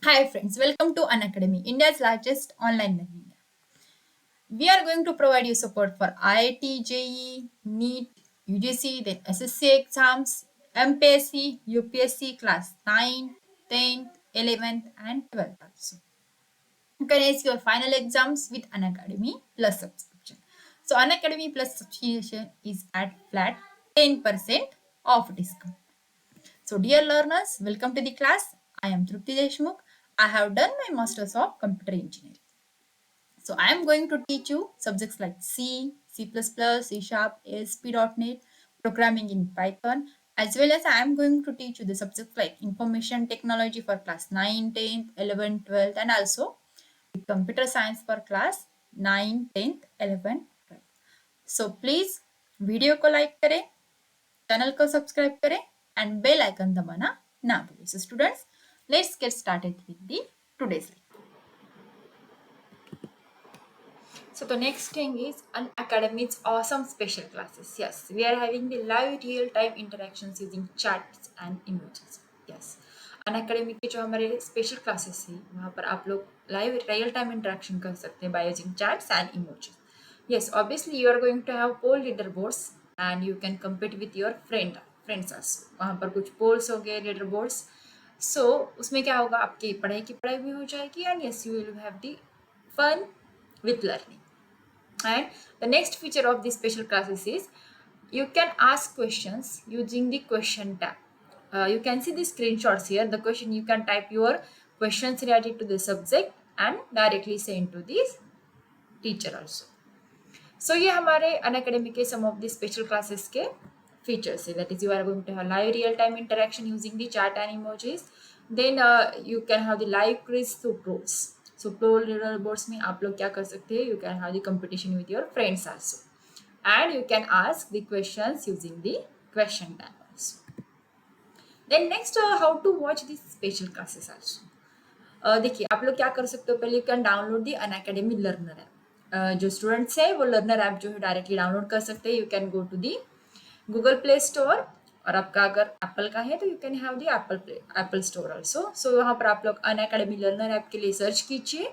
Hi friends, welcome to Unacademy, India's largest online learning app. We are going to provide you support for IIT, JEE, NEET, UGC, then SSC exams, MPSC, UPSC class 9, 10th, 11th and 12th also. You can ace your final exams with Unacademy Plus subscription. So Unacademy Plus subscription is at flat 10% off discount. So, dear learners, welcome to the class. I am Trupti Deshmukh. I have done my Masters of Computer Engineering. So, I am going to teach you subjects like C, C++, C Sharp, ASP.NET, programming in Python, as well as I am going to teach you the subjects like information technology for class 9, 10th, 11th, 12th, and also computer science for class 9, 10th, 11th, 12th. So, please video को like करें, channel को subscribe करें and bell icon दबाना ना भूलें. So students, let's get started with the today's lecture. So the next thing is Unacademy's awesome special classes. Yes, we are having the live real-time interactions using chats and emojis. Yes, Unacademy के जो हमारे special classes है वहाँ पर आप लोग live real time interaction कर सकते हैं by using chats and emojis. Yes, obviously you are going to have poll leaderboards and you can compete with your friends also. वहाँ पर कुछ polls हो गए leaderboards. So उसमें क्या होगा, आपकी पढ़ाई की पढ़ाई भी हो जाएगी and yes you will have the fun with learning. And the next feature of these special classes is you can ask questions using the question tab. You can see the screenshots here. The question, you can type your questions related to the subject and directly send to the teacher also. So ये हमारे Unacademy के some of the special classes के features है. That is, you are going to have live real time interaction using the chat and emojis. Then you can have the live quiz through pros. So pro leaderboards में आप लोग क्या कर सकते हैं? You can have the competition with your friends also, and you can ask the questions using the question tab also. Then next, how to watch these special classes also. देखिए आप लोग क्या कर सकते हो, पहले you can download the Unacademy learner app. जो students है वो लर्नर ऐप जो है डायरेक्टली डाउनलोड कर सकते हैं. You can go to the Google Play Store, और आपका अगर एप्पल का है तो you can have the Apple store also. So वहाँ पर आप लोग अनअकैडमी लर्नर ऐप के लिए सर्च कीजिए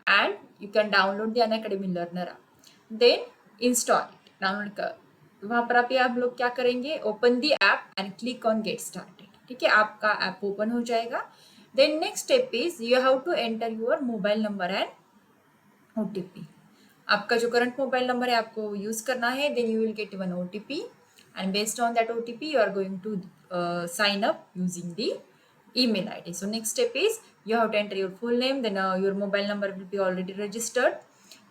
and you can download the Unacademy learner app. Then install it, download कर. वहाँ पर आप लोग क्या करेंगे, open the app and click on get started. ठीक है, आपका ऐप ओपन हो जाएगा. Then next step is you have to enter your mobile number and OTP. आपका जो करंट मोबाइल नंबर है आपको यूज करना है. Then you will get one OTP and based on that OTP you are going to sign up using the email ID. So next step is you have to enter your full name, then your mobile number will be already registered.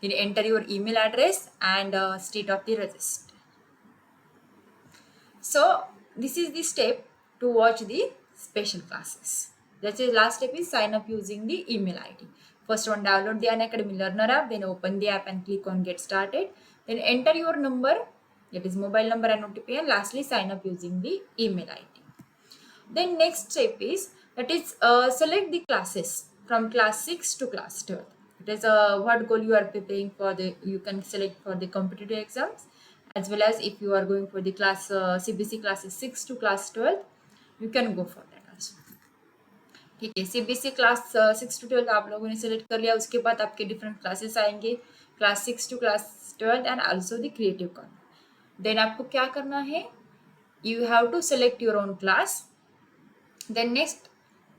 Then enter your email address and state of the register. So this is the step to watch the special classes. That's the last step is sign up using the email ID. First one, download the Unacademy Learner app, then open the app and click on get started. Then enter your number, that is mobile number and OTP, and lastly sign up using the email ID. Then next step is that is select the classes from class 6 to class 12. It is what goal you are preparing for. The you can select for the competitive exams, as well as if you are going for the class CBC classes 6 to class 12, you can go for that also. ठीक है, CBC class 6 to 12 आप लोगों ने select कर लिया. उसके बाद आपके डिफरेंट क्लासेस आएंगे, class 6 to class 12 and also the creative corner. Then आपको क्या करना है, you have to select your own class. Then next,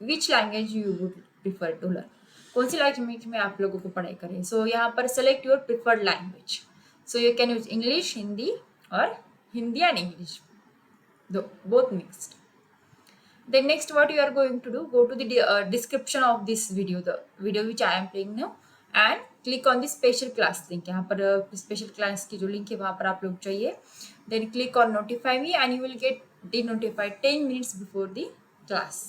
which language you would prefer to learn, कौन सी लैंग्वेज में आप लोगों को पढ़ाई करें. सो यहाँ पर select your preferred language. So you can use English, Hindi, और Hindi and English, both mixed. Then next what you are going to do, go to the description of this video, the video which I am playing now, and click on the special class link. यहाँ पर special class की जो link है वहाँ पर आप लोग चाहिए. Then click on notify me and you will get de-notified 10 minutes before the class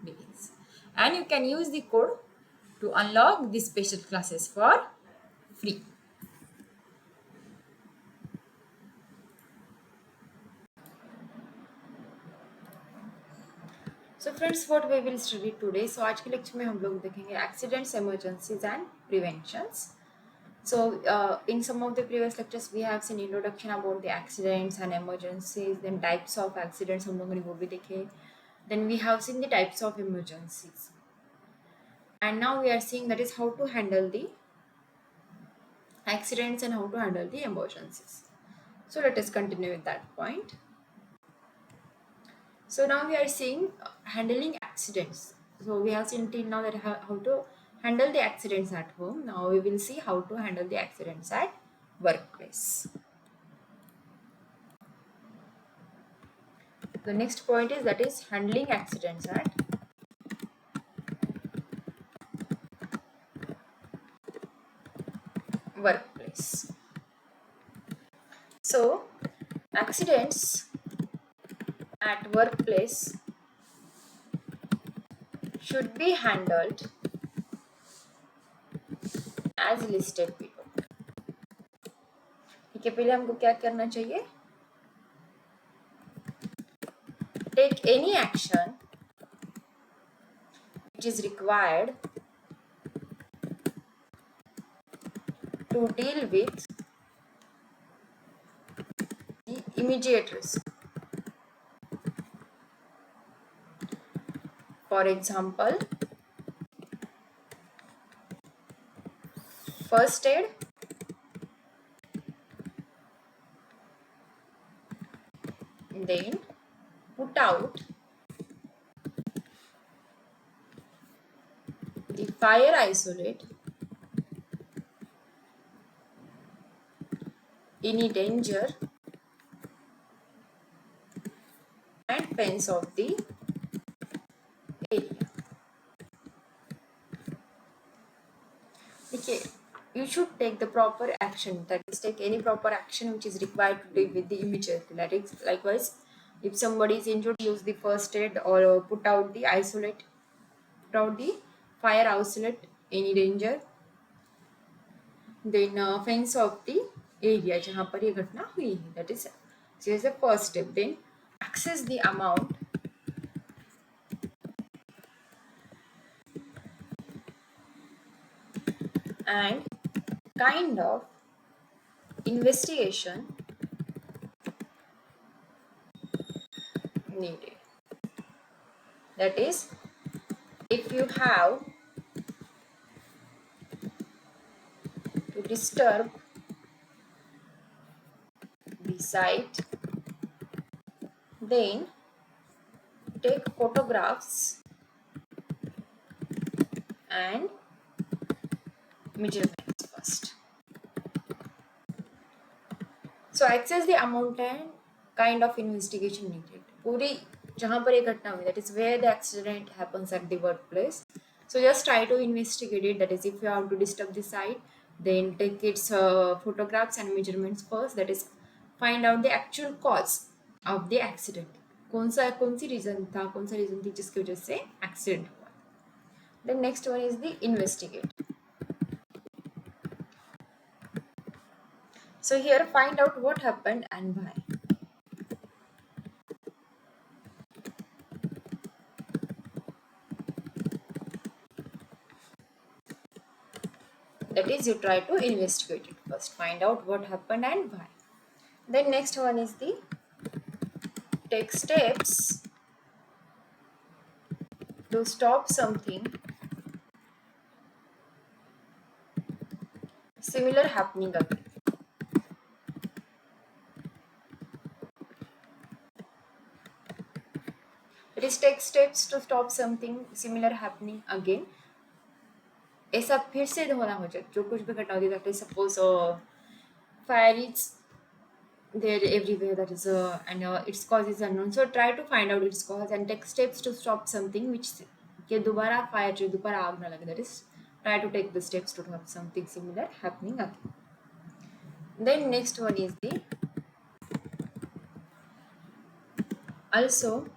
begins. And you can use the code to unlock the special classes for free. So friends, what we will study today. So आज के lecture में हम लोग देखेंगे accidents, emergencies and preventions. So in some of the previous lectures we have seen introduction about the accidents and emergencies, then types of accidents हम लोगों ने वो भी देखे. Then we have seen the types of emergencies. And now we are seeing that is how to handle the accidents and how to handle the emergencies. So let us continue with that point. So now we are seeing handling accidents. So we have seen till now that how to handle the accidents at home. Now we will see how to handle the accidents at workplace. The next point is that is handling accidents at workplace. So accidents at workplace should be handled as listed below. ठीक है, पहले हमको क्या करना चाहिए? Take any action which is required to deal with the immediate risk. For example, first aid, then put out the fire isolate, any danger and fence of the area. Okay, you should take the proper action, that is take any proper action which is required to deal with the immediate. That is likewise, if somebody is injured, use the first aid or put out the isolate, put out the fire isolate, any danger, then fence of the area जहाँ पर ये घटना हुई है, that is the first step. Then access the amount and kind of investigation needed. That is, if you have to disturb the site, then take photographs and measurements first. So access the amount and kind of investigation needed. पूरी जहाँ पर ये घटना हुई, that is where the accident happens at the workplace. So just try to investigate it. That is, if you have to disturb the site, then take its photographs and measurements first. That is, find out the actual cause of the accident. कौन सी reason था, कौन सा reason थी जिसकी वजह से accident हुआ. Then next one is the investigate. So here find out what happened and why. That is, you try to investigate it first, find out what happened and why. Then next one is the take steps to stop something similar happening again. It is take steps to stop something similar happening again. ऐसा फिर से होना हो जाए, जो कुछ भी घटना होती है, suppose fire is there everywhere, that is and its cause is unknown. So try to find out its cause and take steps to stop something which के दोबारा fire जो दोबारा आग ना लगे. That is, try to take the steps to have something similar happening again. Then next one is the also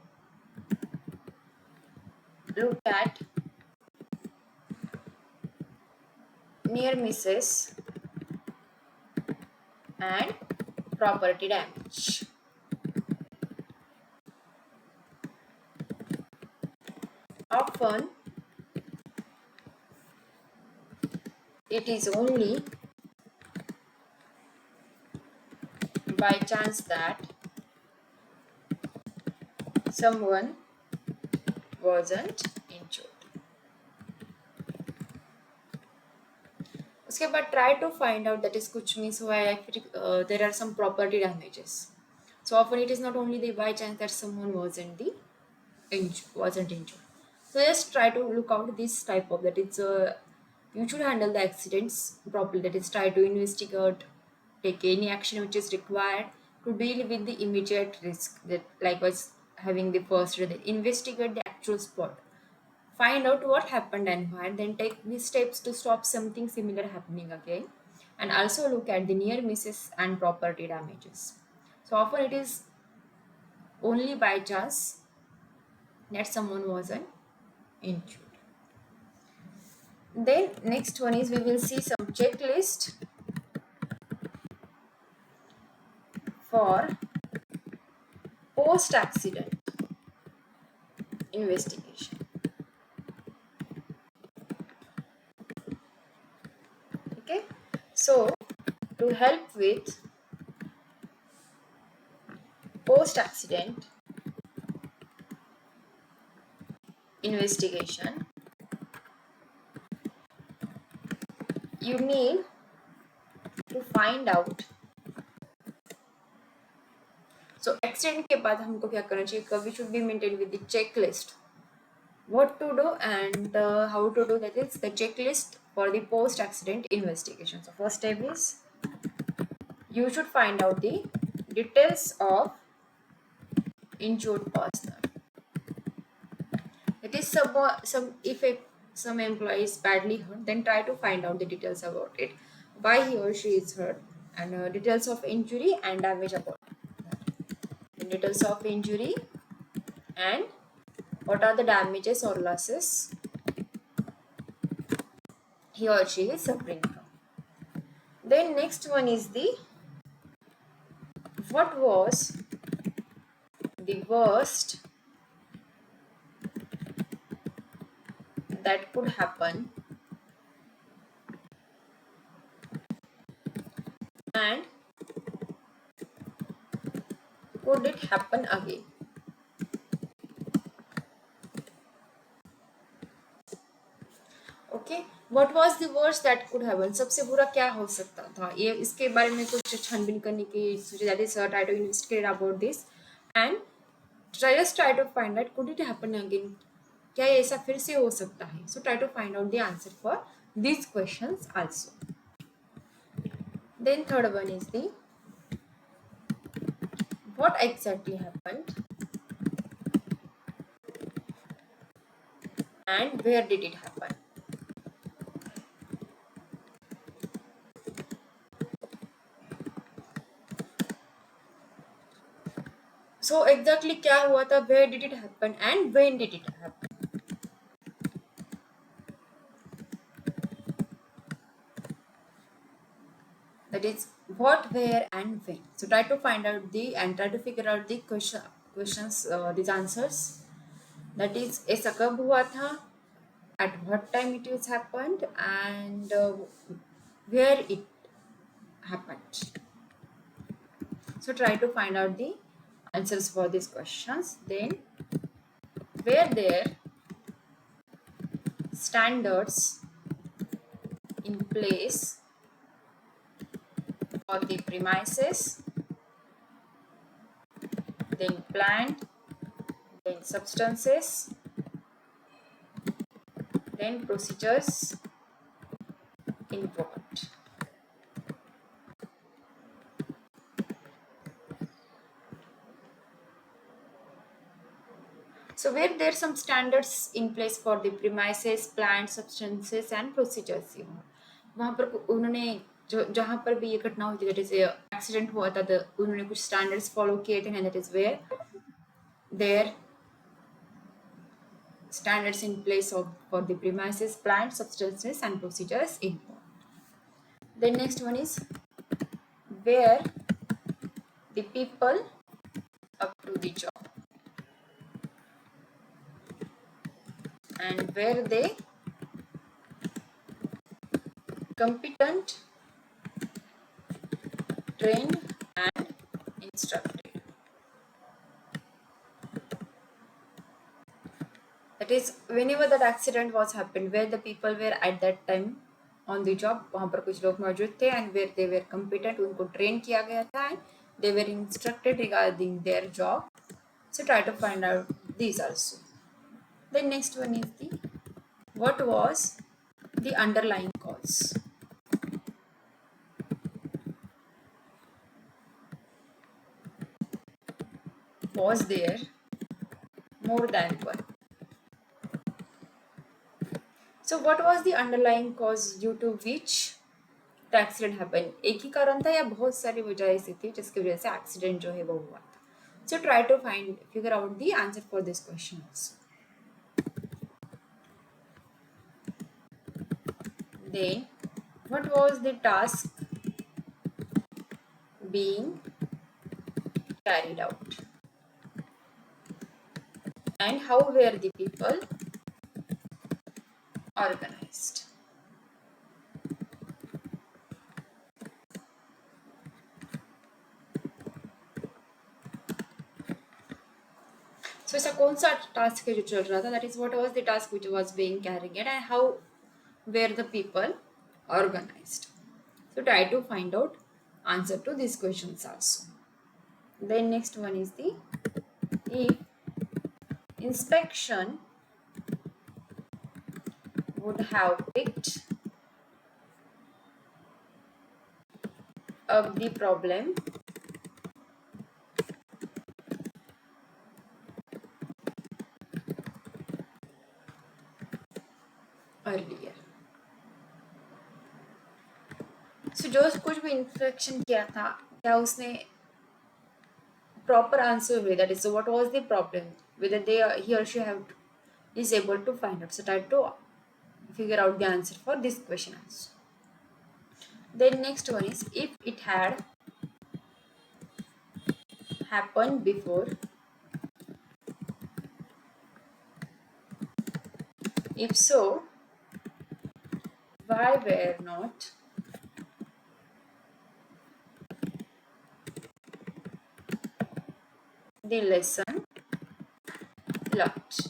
look at near misses and property damage. Often it is only by chance that someone wasn't injured. उसके बाद try to find out that is कुछ miss हुआ है, फिर there are some property damages. So often it is not only the by chance that someone wasn't injured. So just try to look out this type of that. You should handle the accidents properly. That is, try to investigate, take any action which is required to deal with the immediate risk. That likewise having the first aid, investigate the actual spot, find out what happened and why, then take the steps to stop something similar happening again, and also look at the near misses and property damages. So often it is only by chance that someone wasn't injured. Then next one is we will see some checklist for post accident investigation. Okay, so to help with post accident investigation, you need to find out. So accident के बाद हमको क्या करना चाहिए? We should be maintained with the checklist. What to do and how to do, that is the checklist for the post accident investigation. So first step is you should find out the details of injured person. That is, some employee is badly hurt, then try to find out the details about it, why he or she is hurt, and details of injury and damage about the details of injury and what are the damages or losses he or she is suffering from. Then next one is the what was the worst that could happen and could it happen again. Okay, what was the worst that could happen, सबसे बुरा क्या हो सकता था, ये इसके बारे में कुछ छानबीन करने की सोचे. That is try to investigate about this and try to find out could it happen again, क्या ये ऐसा फिर से हो सकता है. So try to find out the answer for these questions also. Then third one is the what exactly happened and where did it happen. So exactly क्या हुआ था, where did it happen and when did it happen. That is what, where and when. So try to find out the and try to figure out the questions, these answers. That is ऐसा कब हुआ था, at what time it has happened, and where it happened. So try to find out the answers for these questions. Then were there standards in place for the premises, then plant, then substances, then procedures involved. So were there some standards in place for the premises, plant, substances and procedures involved. वहाँ पर उन्होंने जहाँ पर भी ये घटना हुई थी, दैट इज एक्सीडेंट हुआ था, उन्होंने कुछ स्टैंडर्ड्स फॉलो किए थे, that is were there standards in place for the premises, plant, substances and procedures involved. Then next one is where the people up to the job and where they competent, trained and instructed. That is, whenever that accident was happened, where the people were at that time on the job, वहाँ पर कुछ लोग मौजूद थे and were they were competent, उनको train किया गया था and they were instructed regarding their job. So try to find out these also. The next one is the what was the underlying cause. Was there more than one? So what was the underlying cause due to which the accident happened? एक ही कारण था या बहुत सारी वजह ऐसी थी जिसकी वजह से एक्सीडेंट जो है वो हुआ था? So try to figure out the answer for this question also. Then what was the task being carried out? And how were the people organized? So ऐसा कौन सा टास्क है जो चल रहा था? That is what was the task which was being carried out and how were the people organized? So try to find out answer to these questions also. Then next one is the if inspection would have picked up the problem earlier. So जो कुछ भी inspection किया था क्या उसने proper answer with that is so what was the problem whether he or she have is able to find out. So try to figure out the answer for this question also. Then next one is if it had happened before, if so, why were not the lesson learnt?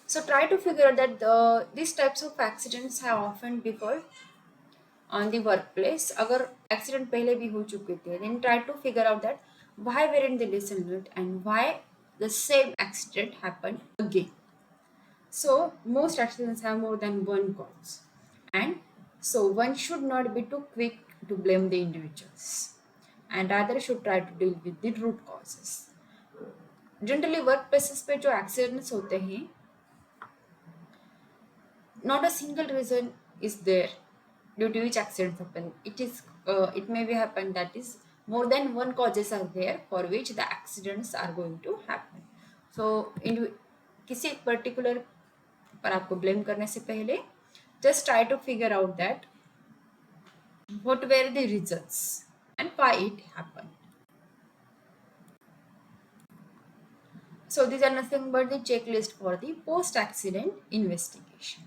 So try to figure out that these types of accidents have often before on the workplace. अगर accident पहले भी हो चुके थे, then try to figure out that why weren't the lesson learned and why the same accident happened again. So most accidents have more than one cause, and so one should not be too quick to blame the individuals, and rather should try to deal with the root causes. Generally workplaces पे जो accidents होते हैं, not a single reason is there due to which accidents happen. It may be happen that is more than one causes are there for which the accidents are going to happen. So in किसी एक particular पर आपको blame करने से पहले just try to figure out that what were the reasons and why it happened. So these are nothing but the checklist for the post-accident investigation.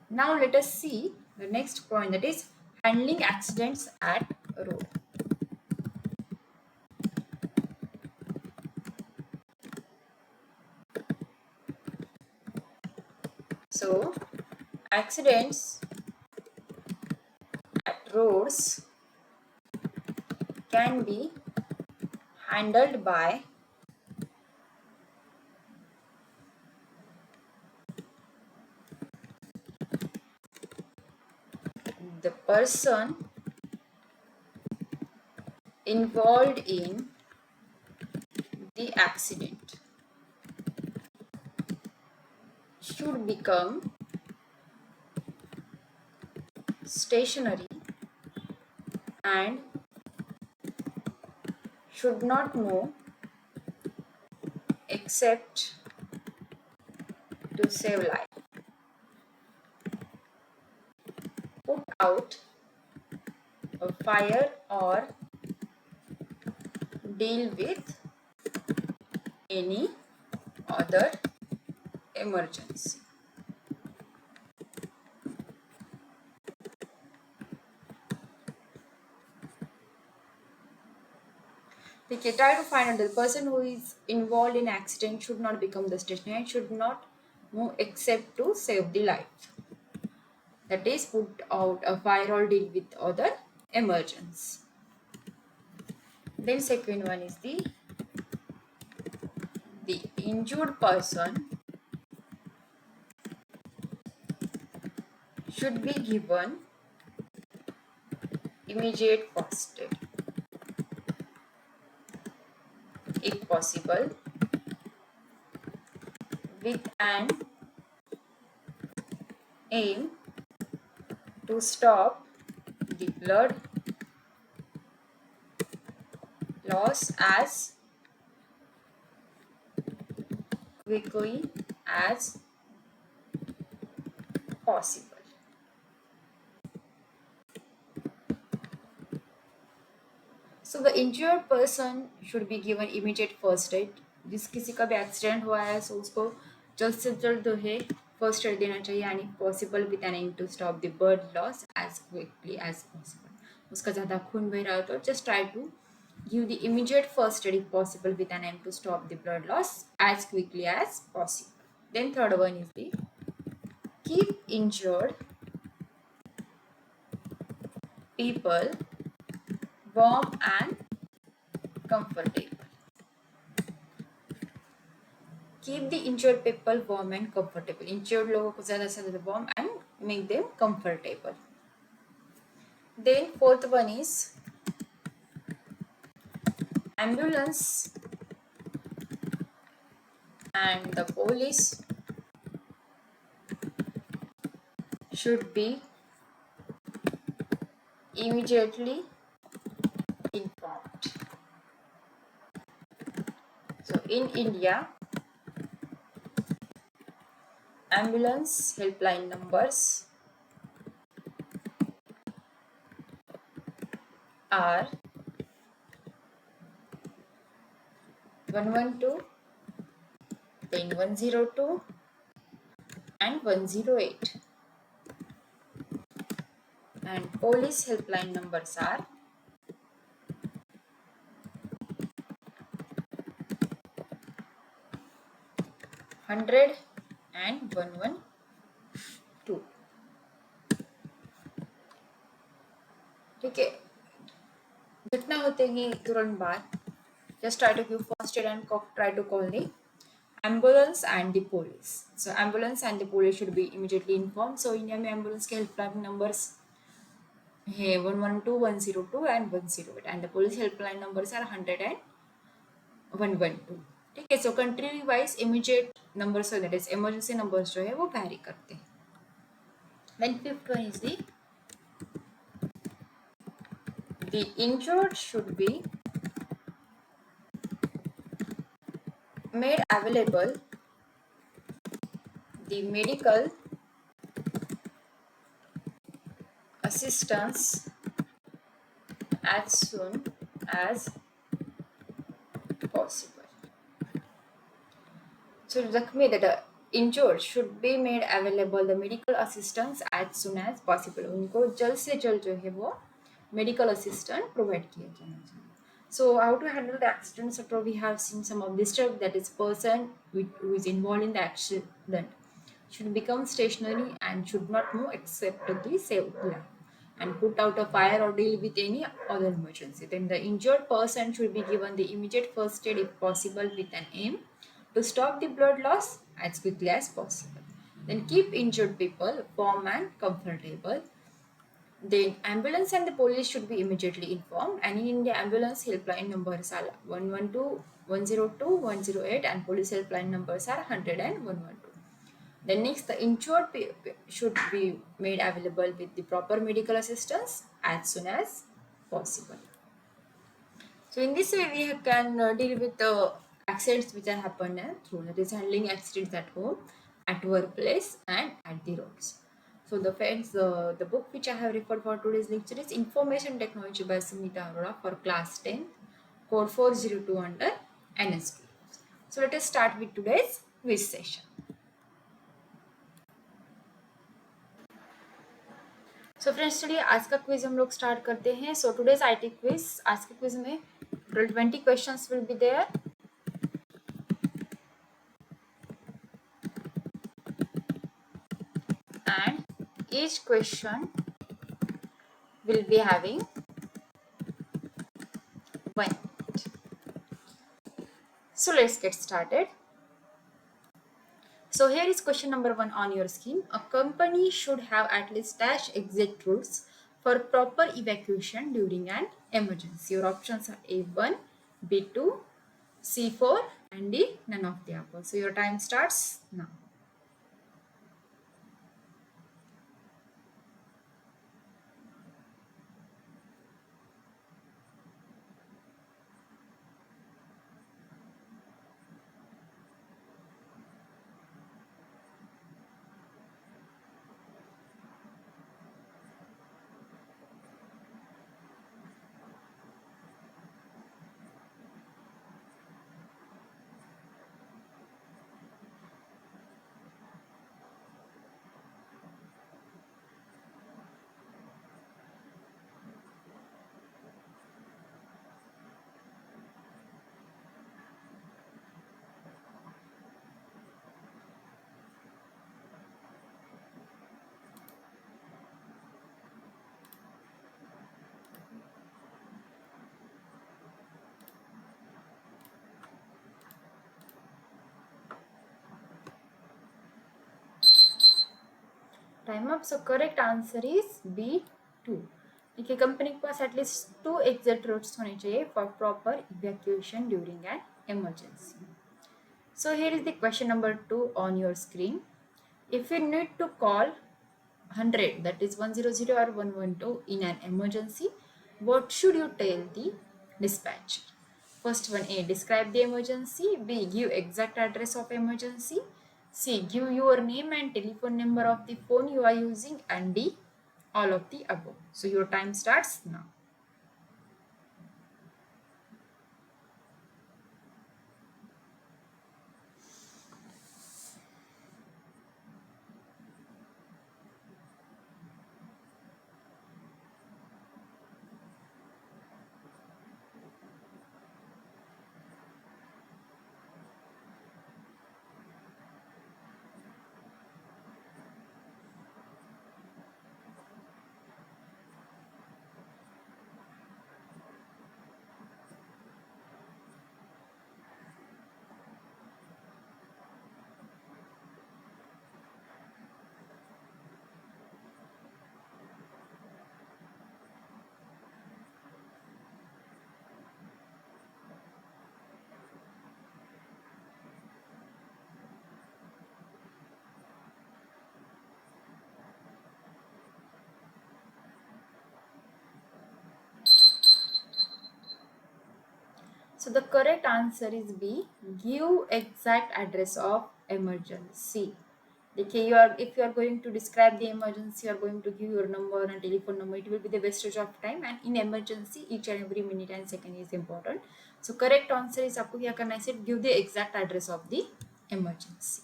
Now let us see the next point, that is handling accidents at road. So accidents at roads can be handled by the person involved in the accident should become stationary and should not move except to save life. Put out a fire or deal with any other emergency. Okay, try to find out the person who is involved in accident should not become the stationer, should not move except to save the life. That is, put out a fire or deal with other emergency. Then second one is the injured person should be given immediate first aid if possible, with an aim to stop the blood loss as quickly as possible. So the injured person should be given immediate first aid. जिस किसी का भी accident हुआ है सो उसको जल्द से जल्द जो है फर्स्ट एड देना चाहिए and possible with an aim to stop the blood loss as quickly as possible. उसका ज़्यादा खून बह रहा हो तो just try to give the immediate first aid if possible with an aim to stop the blood loss as quickly as possible. Then third one is the keep injured people warm and comfortable. Keep the injured people warm and comfortable. Injured लोगों को ज़्यादा से ज़्यादा warm and make them comfortable. Then fourth one is ambulance and the police should be immediately informed. So in India, ambulance helpline numbers are 112, then 102 and 108. And police helpline numbers are 100 and 112. ठीक है, घटना होते ही तुरंत बाद just try to give first aid and try to call the ambulance and the police. So ambulance and the police should be immediately informed. So India में ambulance के helpline numbers है 112, 102 and 108 and the police helpline numbers are 100 and 112. ठीक है, so country wise immediate numbers so that is emergency numbers जो है वो vary करते हैं. Then fifth one is the injured should be made available the medical assistance as soon as possible. So Zakhmi, that injured should be made available the medical assistance as soon as possible. उनको जल्द से जल्द जो है वो medical assistance provide किया जाना चाहिए. So how to handle the accident sector? We have seen some of this stuff, that is person who is involved in the accident should become stationary and should not move except to save life and put out a fire or deal with any other emergency. Then the injured person should be given the immediate first aid if possible with an aim to stop the blood loss as quickly as possible. Then keep injured people warm and comfortable. The ambulance and the police should be immediately informed, and in the ambulance helpline numbers are 112, 102, 108 and police helpline numbers are 100 and 112. Then next, the injured should be made available with the proper medical assistance as soon as possible. So in this way we can deal with the accidents which are happened through, that is handling accidents at home, at workplace and at the roads. So the friends, the book which I have referred for today's lecture is Information Technology by Sumita Arora for class 10, code 402 under NSQ. So let us start with today's quiz session. So friends चलिए आज का quiz हम लोग start करते हैं. So today's IT quiz, आज के quiz में total 20 questions will be there. each question will be having 1 minute. So let's get started. So here is question number 1 on your screen. A company should have at least dash exit routes for proper evacuation during an emergency. Your options are A1, B2, C4 and D, none of the above. So your time starts now. Time up. So correct answer is B2. देखिए company के पास at least 2 exit roots होने चाहिए for proper evacuation during an emergency. So here is the question number 2 on your screen. If you need to call 100, that is 100 or 112 in an emergency, what should you tell the dispatcher? First one, A, describe the emergency. B, give exact address of emergency. C, give your name and telephone number of the phone you are using. And D, all of the above. So your time starts now. So the correct answer is B. Give exact address of emergency. देखिए if you are going to describe the emergency, you are going to give your number and telephone number. It will be the wastage of time, and in emergency, each and every minute and second is important. So correct answer is आपको क्या करना है? Give the exact address of the emergency.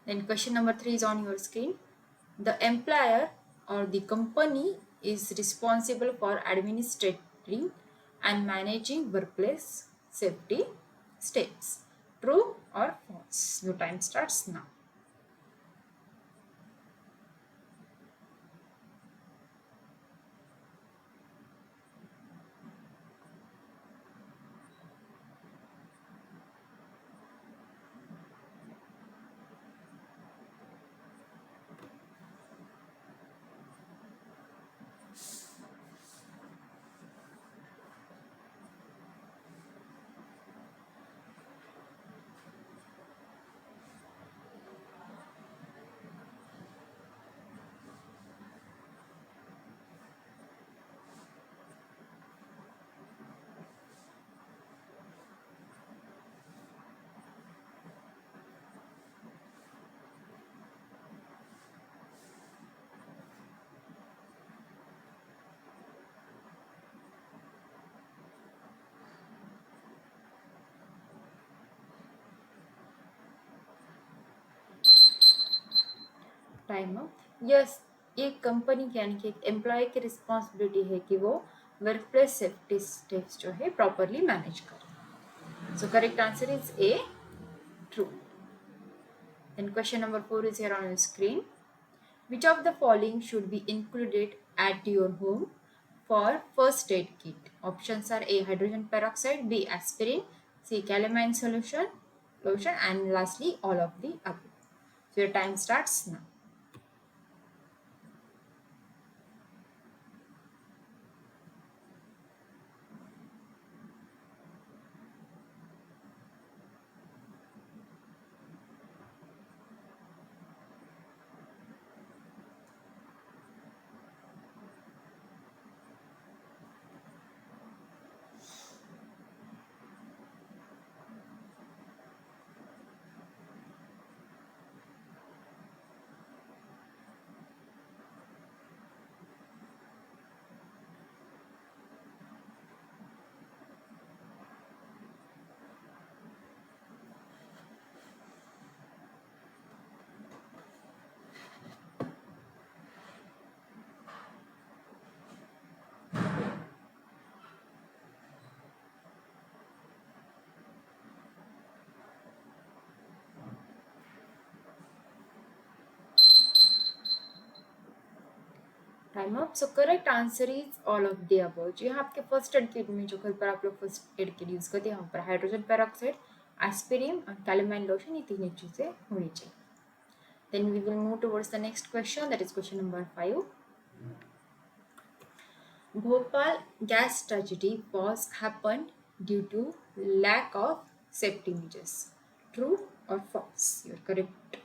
Then question number 3 is on your screen. The employer or the company is responsible for administrating and managing workplace safety steps. True or false? Your time starts now. Time up. Yes, एक company की यानी कि एक employ की responsibility है कि वो work place safety steps जो है प्रॉपरली मैनेज करे. सो correct answer is a, true. Then question number 4 is here on your screen. Which of the following should be included at your home for first aid kit? Options are A. Hydrogen peroxide, B. Aspirin, C. Calamine solution, lotion, and lastly all of the above. So your time starts now. Time up. So correct answer is all of the above. जो यहाँ आपके first aid kit में जो घर पर आप लोग first aid kit use करते हैं यहाँ पर हाइड्रोजन पेरोक्साइड, एस्पिरिन और कैलेमाइन लोशन, ये तीनों चीज़ें होनी चाहिए. Then we will move towards the next question, that is question number 5. Bhopal gas tragedy was happened due to lack of safety measures. True or false? Your correct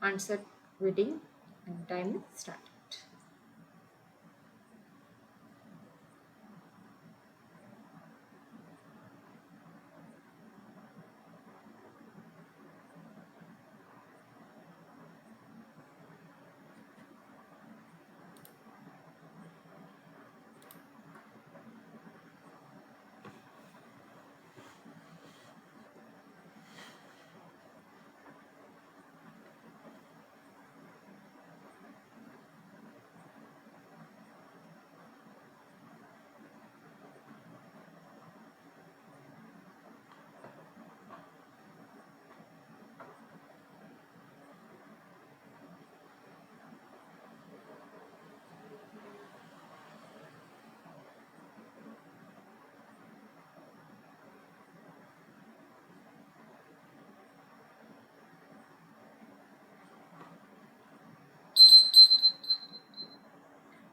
answer waiting and time started.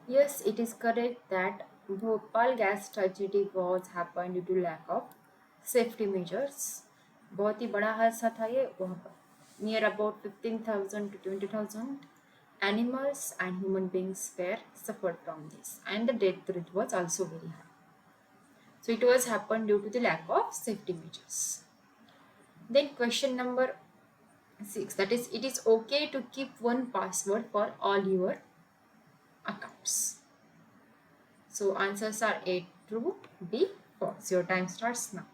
Yes, it is correct that Bhopal gas tragedy was happened due to lack of safety measures. बहुत ही बड़ा हादसा था ये. वहाँ पर near about 15,000 to 20,000 animals and human beings were suffered from this, and the death rate was also very high. So it was happened due to the lack of safety measures. Then question number 6, that is, it is okay to keep one password for all your accounts. So answers are A true, B false. Your time starts now.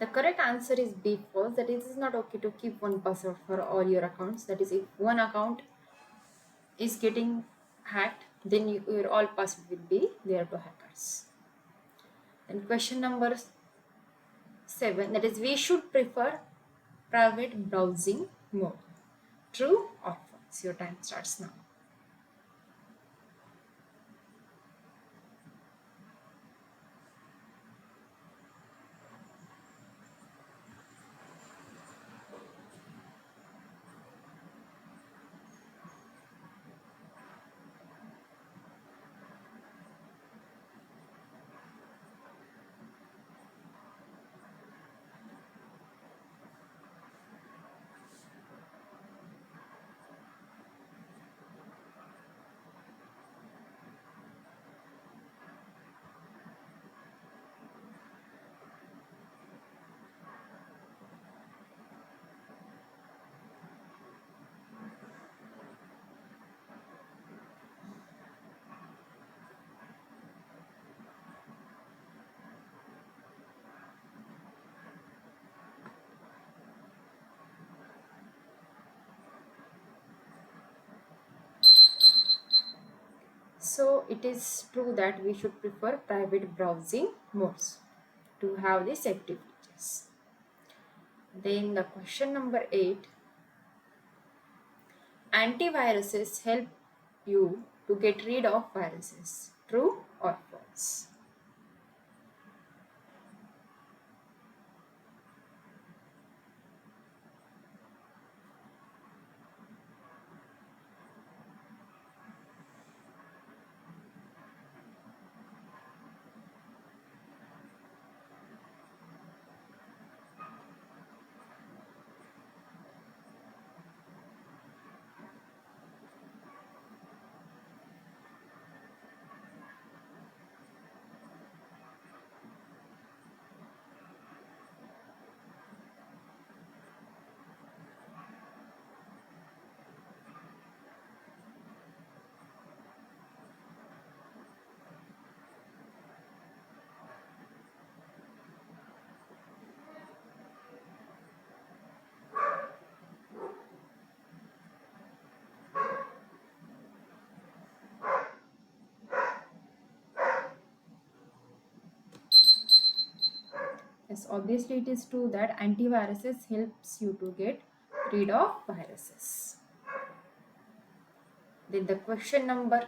The correct answer is B false. That is, it is not okay to keep one password for all your accounts. That is, if one account is getting hacked, then your all password will be there to hackers. And question number 7, that is, we should prefer private browsing mode. True or false? Your time starts now. So it is true that we should prefer private browsing modes to have the safety features. Then the question number 8, antiviruses help you to get rid of viruses. True or false? Yes, obviously it is true that antiviruses helps you to get rid of viruses. Then the question number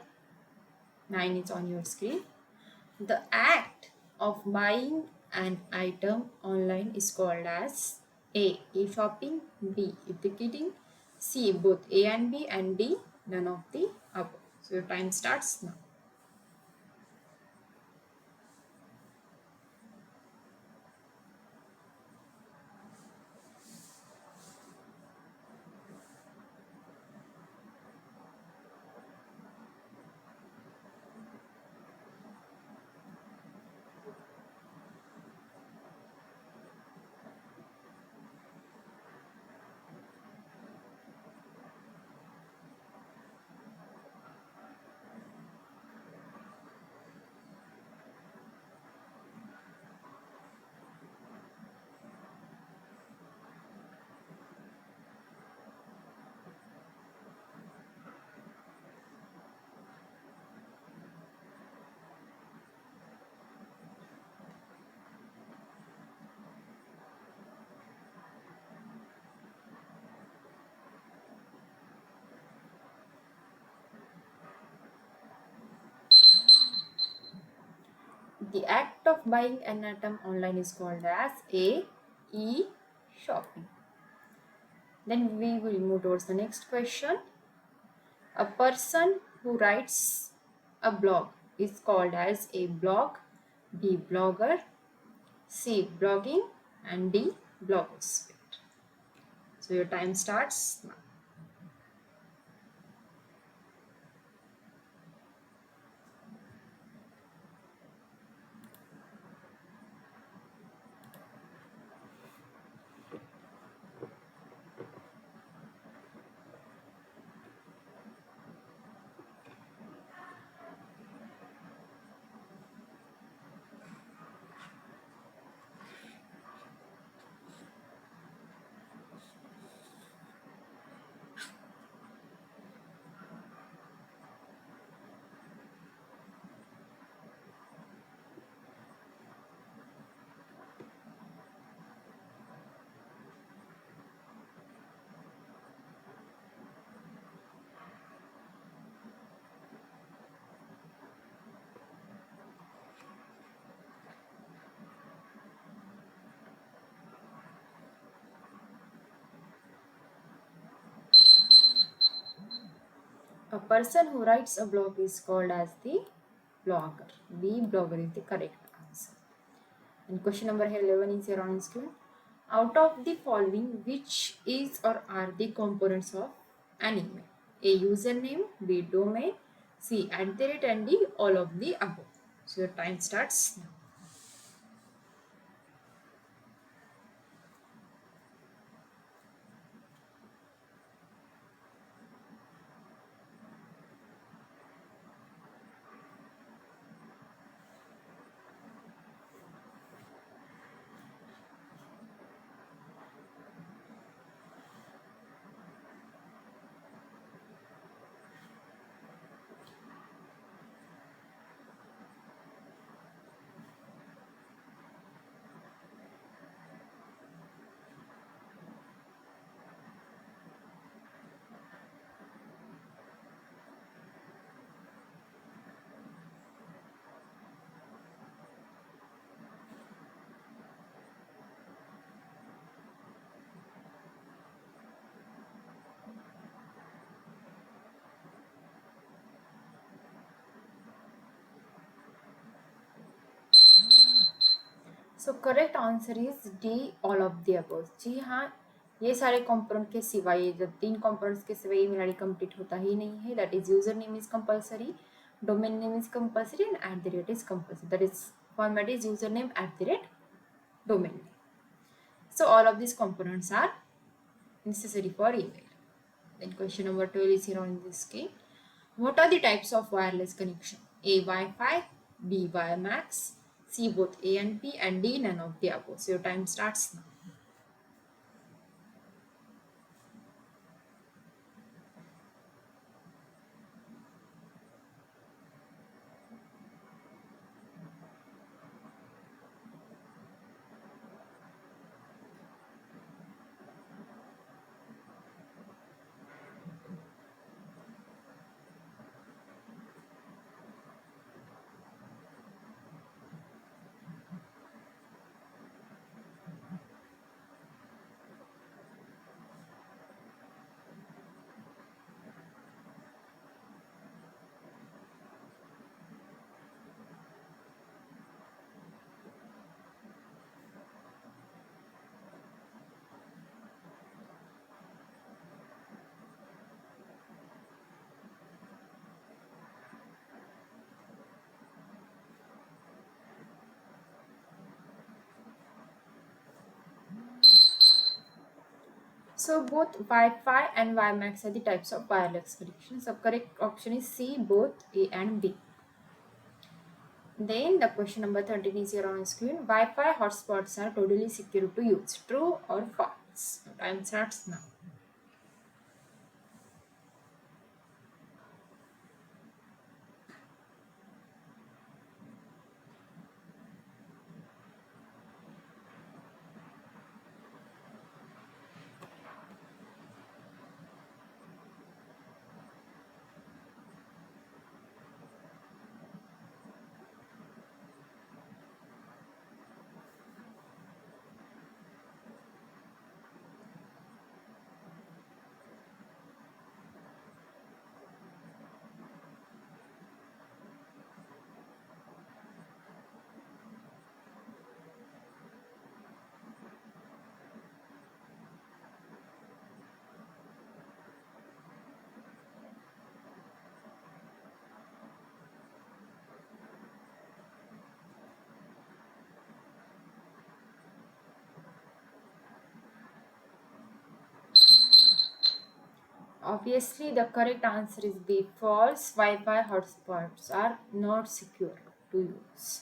9 is on your screen. The act of buying an item online is called as A. E-shopping, B. E-ticketing, C. Both A and B, and D. None of the above. So your time starts now. The act of buying an item online is called as A. E-shopping. Then we will move towards the next question. A person who writes a blog is called as A. Blog, B. Blogger, C. Blogging, and D. Blogosphere. So your time starts now. A person who writes a blog is called as the blogger. B. Blogger is the correct answer. And question number 11 is here on screen. Out of the following, which is or are the components of an email? A. Username, B. Domain, C. @ and D. All of the above. So your time starts now. So correct answer is D, all of the above. जी हाँ, ये सारे component के सिवाय, जब 3 components के सिवाय email ID complete होता ही नहीं है। That is user name is compulsory, domain name is compulsory and @ is compulsory. That is format is user name @ domain name. So all of these components are necessary for email. Then question number 12 is here on this scale. What are the types of wireless connection? A, Wi-Fi, B, WiMAX, C, both A and B, and D, none of the above. So your time starts now. So both Wi-Fi and WiMAX are the types of wireless connection. So correct option is C, both A and B. Then the question number 13 is here on screen. Wi-Fi hotspots are totally secure to use. True or false? Time starts now. Obviously, the correct answer is B, false. Wi-Fi hotspots are not secure to use.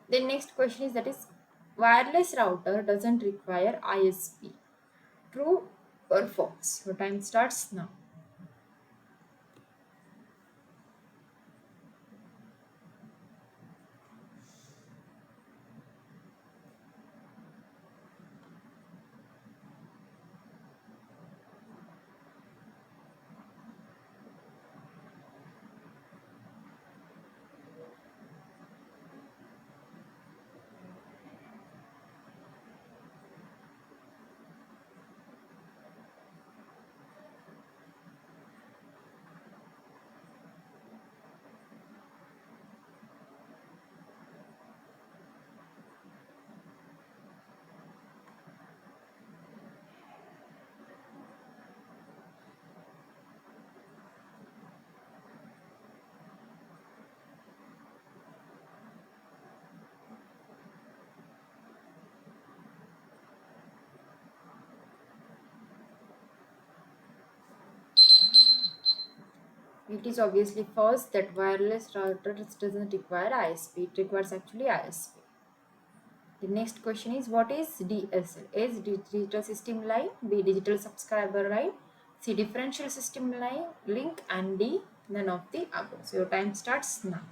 The next question is, that is, wireless router doesn't require ISP. True or false? Your time starts now. It is obviously false that wireless routers doesn't require ISP. It requires actually ISP. The next question is, what is DSL? A is digital system line, B digital subscriber line, C differential system line link, and D none of the above. So your time starts now.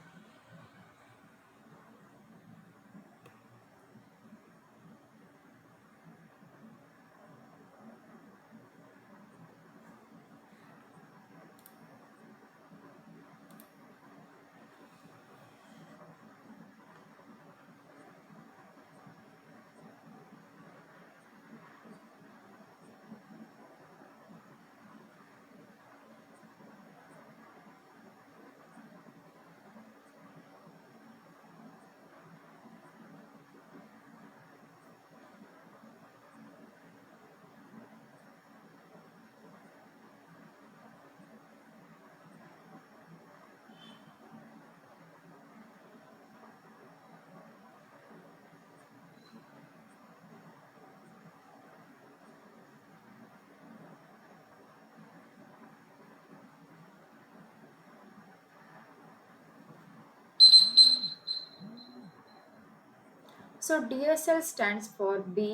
So DSL stands for be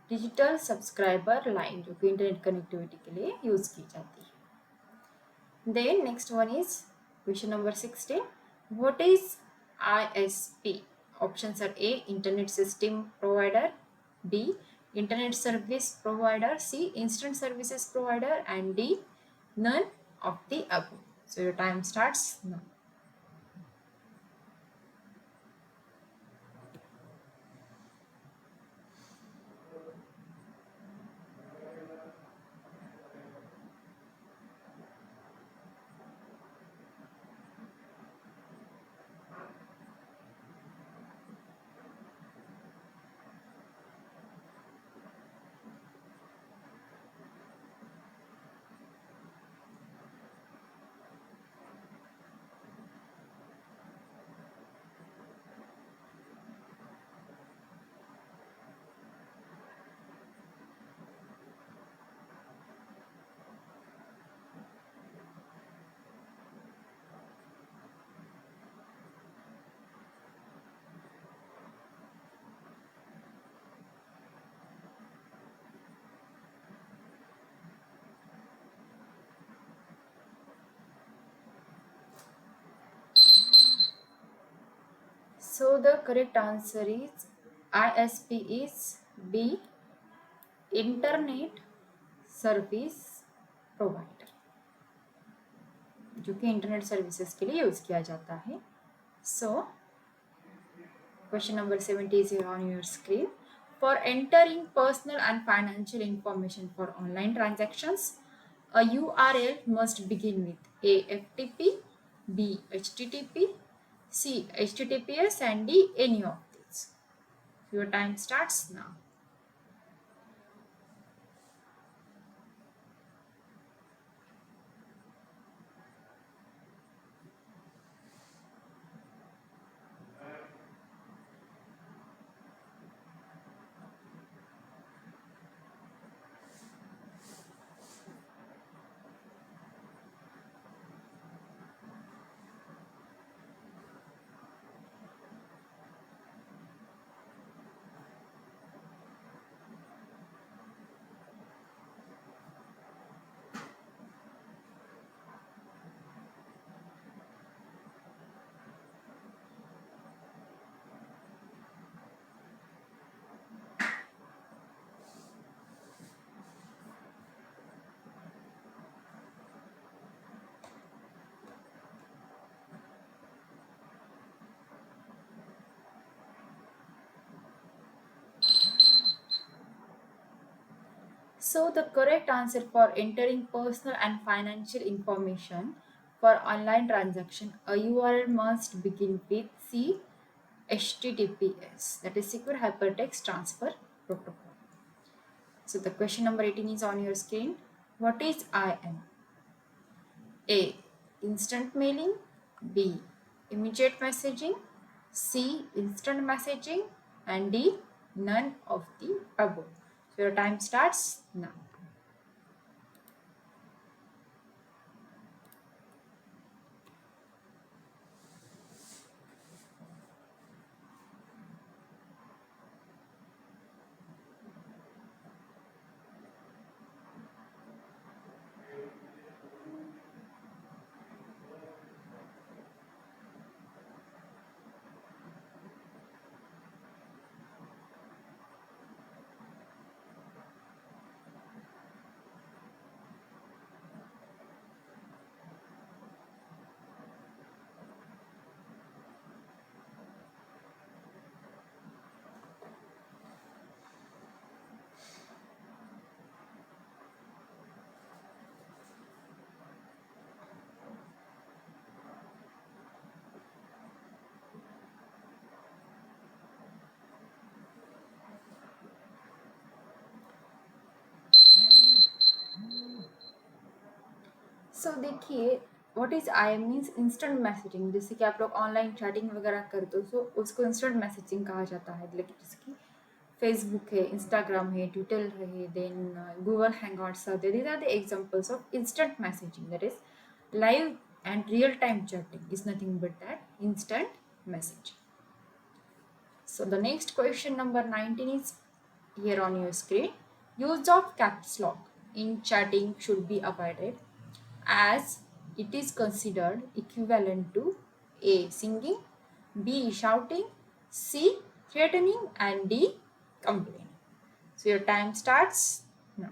digital subscriber line, जो कि internet connectivity के लिए use की जाती है. Then next one is question number 16. What is ISP? Options are A. Internet system provider, B. Internet service provider, C. Instant services provider, and D. None of the above. So your time starts now. So the correct answer is ISP is B. Internet Service Provider, जो कि internet services के लिए use किया जाता है. So question number 70 is here on your screen. For entering personal and financial information for online transactions, a URL must begin with A. FTP, B. HTTP, C. HTTPS, and D. Any of these. Your time starts now. So the correct answer for entering personal and financial information for online transaction, a URL must begin with C. HTTPS, that is Secure Hypertext Transfer Protocol. So the question number 18 is on your screen. What is IM? A. Instant mailing, B. Immediate messaging, C. Instant messaging, and D. None of the above. So your time starts now. सो देखिए, what is I means instant messaging. जैसे कि आप लोग online chatting वगैरह करते हो, सो उसको instant messaging कहा जाता है. लेकिन जैसे कि फेसबुक है, इंस्टाग्राम है, ट्विटर है, then Google Hangouts are there. These are the examples of instant messaging. That is live and real time chatting is nothing but that instant message. So the next question number 19 is here on your screen. Use of caps lock in chatting should be avoided as it is considered equivalent to A. Singing, B. Shouting, C. Threatening, and D. Complaining. So your time starts now.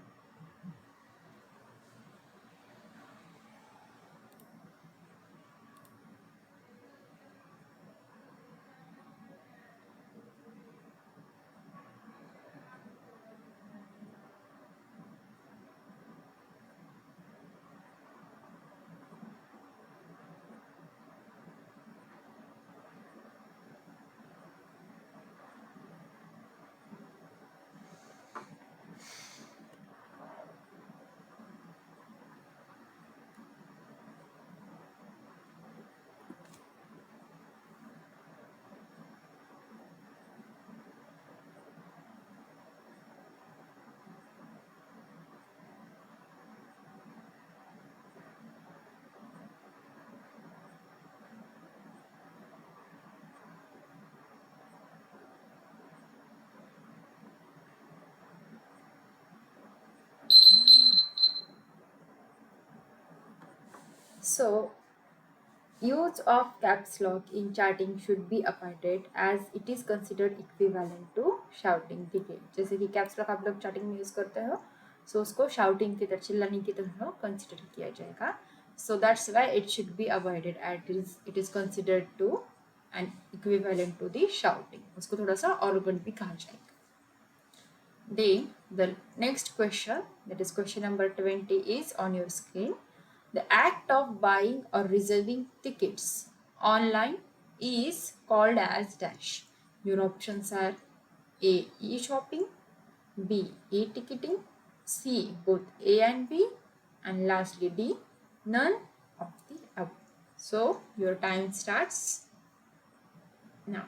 So use of caps lock in chatting should be avoided as it is considered equivalent to shouting. ठीक है, जैसे कि caps lock आप लोग chatting में use करते हो, सो उसको शाउटिंग की तरह, चिल्लाने की तरह कंसिडर किया जाएगा. So that's why it should be avoided as it is considered to and equivalent to the shouting. उसको थोड़ा सा arrogant भी कहा जाएगा. Then the next question, that is question number 20, is on your screen. The act of buying or reserving tickets online is called as dash. Your options are A. E-shopping, B. E-ticketing, C. both A and B, and lastly D. none of the above. So your time starts now.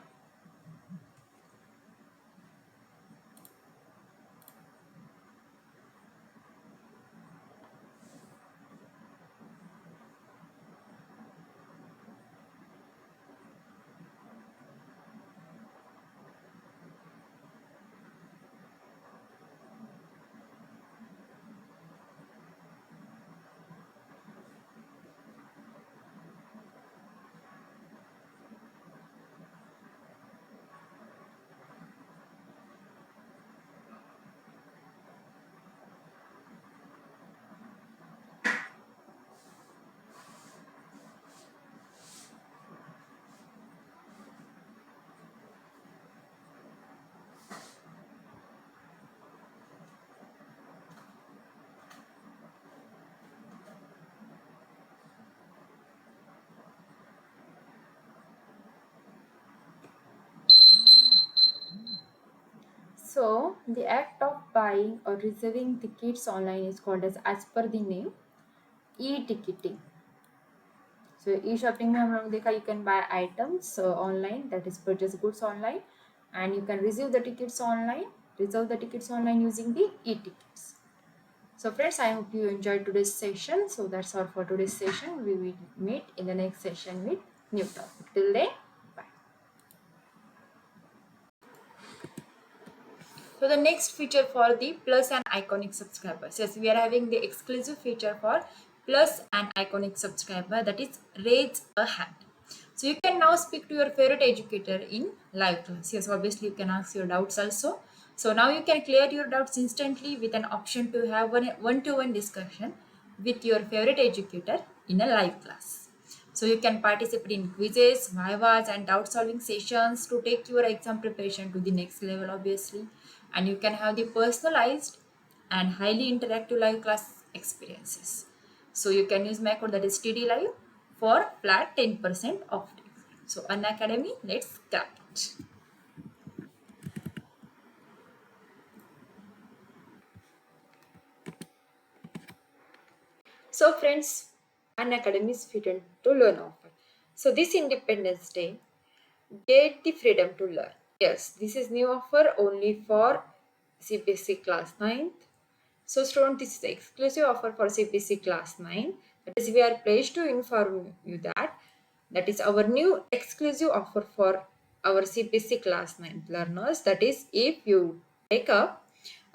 So the act of buying or reserving tickets online is called as per the name, e-ticketing. So e-shopping में हम लोग देखा you can buy items online, that is purchase goods online, and you can reserve the tickets online using the e-tickets. So friends, I hope you enjoyed today's session. So that's all for today's session. We will meet in the next session with new topic. Till then, bye. So the next feature for the plus and iconic subscribers. Yes, we are having the exclusive feature for plus and iconic subscriber, that is raise a hand. So you can now speak to your favorite educator in live class. Yes, obviously you can ask your doubts also. So now you can clear your doubts instantly with an option to have one-to-one discussion with your favorite educator in a live class. So you can participate in quizzes, vivas, and doubt solving sessions to take your exam preparation to the next level, obviously. And you can have the personalized and highly interactive live class experiences. So you can use my code, that is TD Live, for flat 10% off. So Unacademy, let's start. So friends, Unacademy is freedom to learn offer. So this Independence Day, get the freedom to learn. Yes, this is new offer only for CBSE class 9th. So student, this is the exclusive offer for CBSE class 9. That is, we are pleased to inform you that is our new exclusive offer for our CBSE class 9 learners. That is, if you take up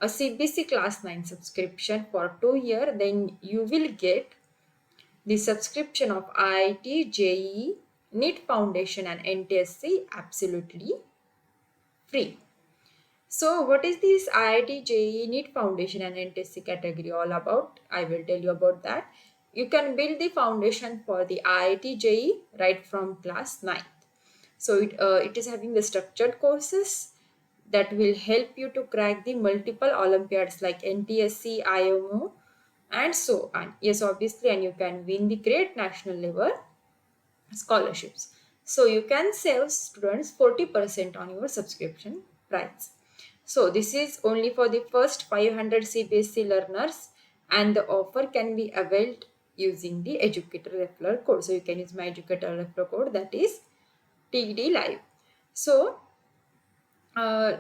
a CBSE class 9 subscription for 2 years, then you will get the subscription of IIT, JEE, NEET Foundation and NTSC absolutely free. So what is this IIT, JEE, NEET Foundation and NTSC category all about? I will tell you about that. You can build the foundation for the IIT, JEE right from class 9th. So it is having the structured courses that will help you to crack the multiple Olympiads like NTSC, IMO and so on. Yes, obviously, and you can win the great national level scholarships. So you can save students 40% on your subscription price. So this is only for the first 500 CBSE learners and the offer can be availed using the educator referral code. So you can use my educator referral code, that is TD Live. So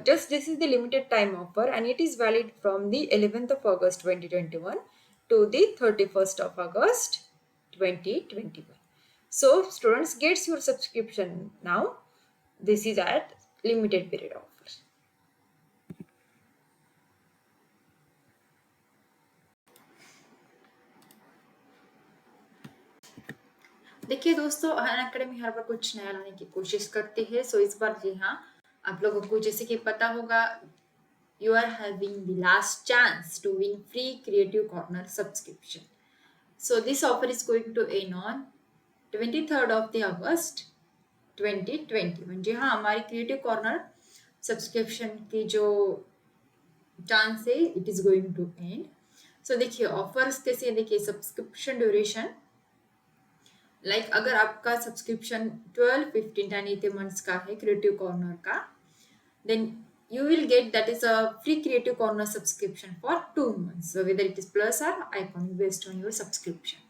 just this is the limited time offer and it is valid from the 11th of August 2021 to the 31st of August 2021. So students gets your subscription now. This is at limited period offer. देखिए दोस्तों, Unacademy हर बार कुछ नया लाने की कोशिश करती है. सो इस बार जी हाँ, आप लोगों को जैसे कि पता होगा, you are having the last chance to win free Creative Corner subscription. So this offer is going to end on 23rd of the August 2020. म्हणजे हाँ, हमारी क्रिएटिव कॉर्नर सब्सक्रिप्शन की जो चांस है it is going to end. So देखिए offers कैसे हैं. देखिए सब्सक्रिप्शन ड्यूरेशन, लाइक अगर आपका सब्सक्रिप्शन 12, 15 यानी 18 मंथ्स का है क्रिएटिव कॉर्नर का, then you will get that is a free Creative Corner subscription for 2 months. So whether it is plus or iconic based on your subscription.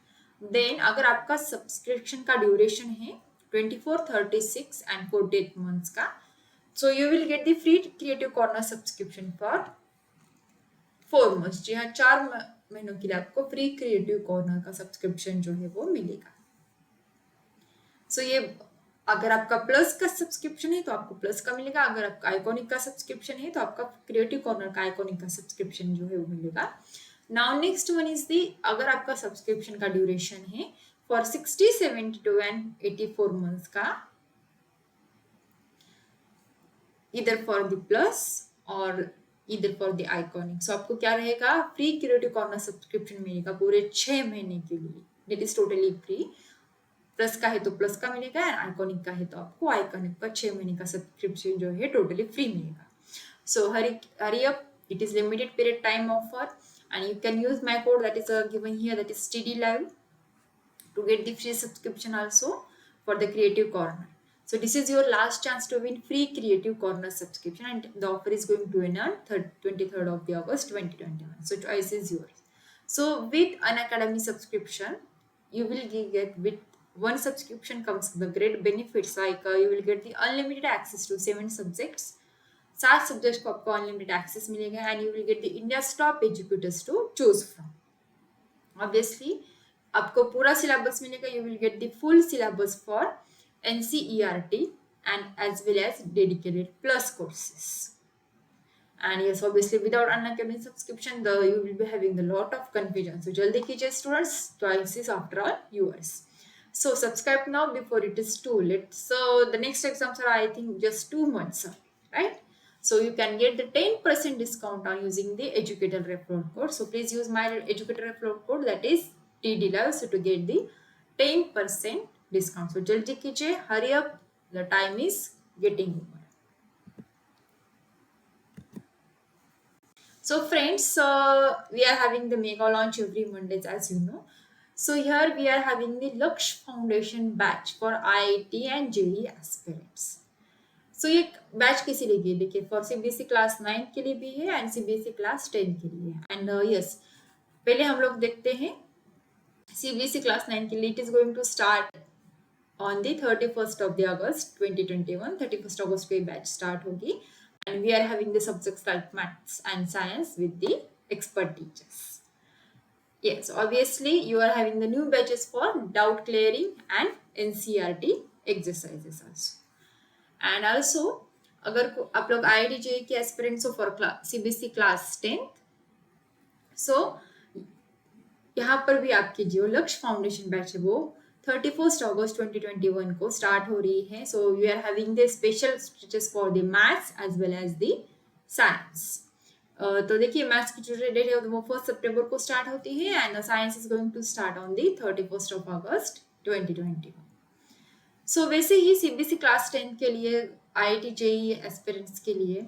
Then अगर आपका subscription का duration है 24, 36 and 48 months का, so you will get the free Creative Corner subscription for 4 months. जी हाँ, 4 महीनों के लिए आपको फ्री क्रिएटिव कॉर्नर का सब्सक्रिप्शन जो है वो मिलेगा. सो ये अगर आपका प्लस का सब्सक्रिप्शन है तो आपको प्लस का मिलेगा. अगर आपका आइकॉनिक का सब्सक्रिप्शन है तो आपका क्रिएटिव कॉर्नर का आइकॉनिक का सब्सक्रिप्शन जो है वो मिलेगा. Now next one is the, अगर आपका सब्सक्रिप्शन का ड्यूरेशन है फॉर 60, 72 एंड 84 मंथ्स का, इधर फॉर द प्लस और इधर फॉर द आइकॉनिक. सो आपको क्या रहेगा, फ्री क्रिएटिव कॉर्नर सब्सक्रिप्शन मिलेगा पूरे 6 महीने के लिए. That is totally free. Plus का है तो प्लस का मिलेगा एंड आइकॉनिक का है तो आपको आइकॉनिक का 6 महीने का सब्सक्रिप्शन जो है टोटली फ्री मिलेगा. So hurry up, it is limited period time offer and you can use my code that is given here, that is TD Live, to get the free subscription also for the Creative Corner. So this is your last chance to win free Creative Corner subscription and the offer is going to end on 23rd of the August 2021. So choice is yours. So with Unacademy subscription, you will get with one subscription comes the great benefits like you will get the unlimited access to 7 subjects. 7 subjects को आपको unlimited access मिलेगा and you will get the India's top educators to choose from. Obviously आपको पूरा syllabus मिलेगा. You will get the full syllabus for NCERT and as well as dedicated plus courses. And yes, obviously without Unacademy subscription you will be having a lot of confusion. So jaldi kijiye students, choice is after all yours. So subscribe now before it is too late. So the next exams are I think just 2 months, right? So you can get the 10% discount on using the educator referral code. So please use my educator referral code, that is TD Live, so to get the 10% discount. So jaldi kijiye, hurry up, the time is getting over. So friends, we are having the mega launch every Mondays, as you know. So here we are having the Laksh Foundation batch for IIT and JEE aspirants. So ये batch किसी लिए, देखिए for CBSE class 9 के लिए भी है and CBSE class 10 के लिए. एंड यस, पहले हम लोग देखते हैं CBSE क्लास 9 के लिए. It is going to start on the 31st of the August 2021. 31st August को ये बैच स्टार्ट होगी and we are having the subjects like maths and science with the expert teachers. Yes, obviously you are having the new batches for doubt clearing and NCERT exercises also. And also अगर आप लोग IIT JEE के aspirants हो for CBSE class 10th, सो यहाँ पर भी आपकी जो लक्ष्य फाउंडेशन बैच है वो 31 अगस्त 2021 को स्टार्ट हो रही है. So we are having the special stretches for the maths as well as the science. तो देखिए मैथ्स की जो डेट है वो 1 सितंबर को स्टार्ट होती है and science is going to start on the 31 August 2021. So वैसे ही CBSE क्लास 10 के लिए IIT JEE एस्पिरेंट्स के लिए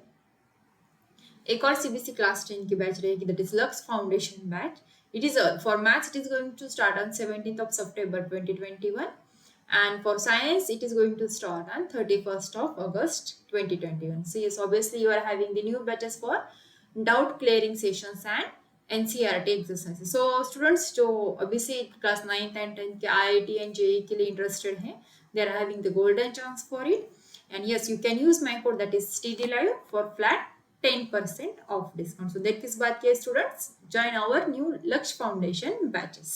एक और CBSE क्लास 10 की बैच रहेगी, that is lux foundation batch. It is for maths it is going to start on 17th of September 2021 and for science it is going to start on 31st of August 2021. So yes, obviously you are having the new batches for doubt clearing sessions and NCERT exercises. So students जो अभी से class 9th and 10th के IIT and JEE के लिए interested हैं, they are having the golden chance for it. And yes, you can use my code that is TD Live for flat 10% off discount. So देख किस बात की है students, join our new Laksh Foundation batches.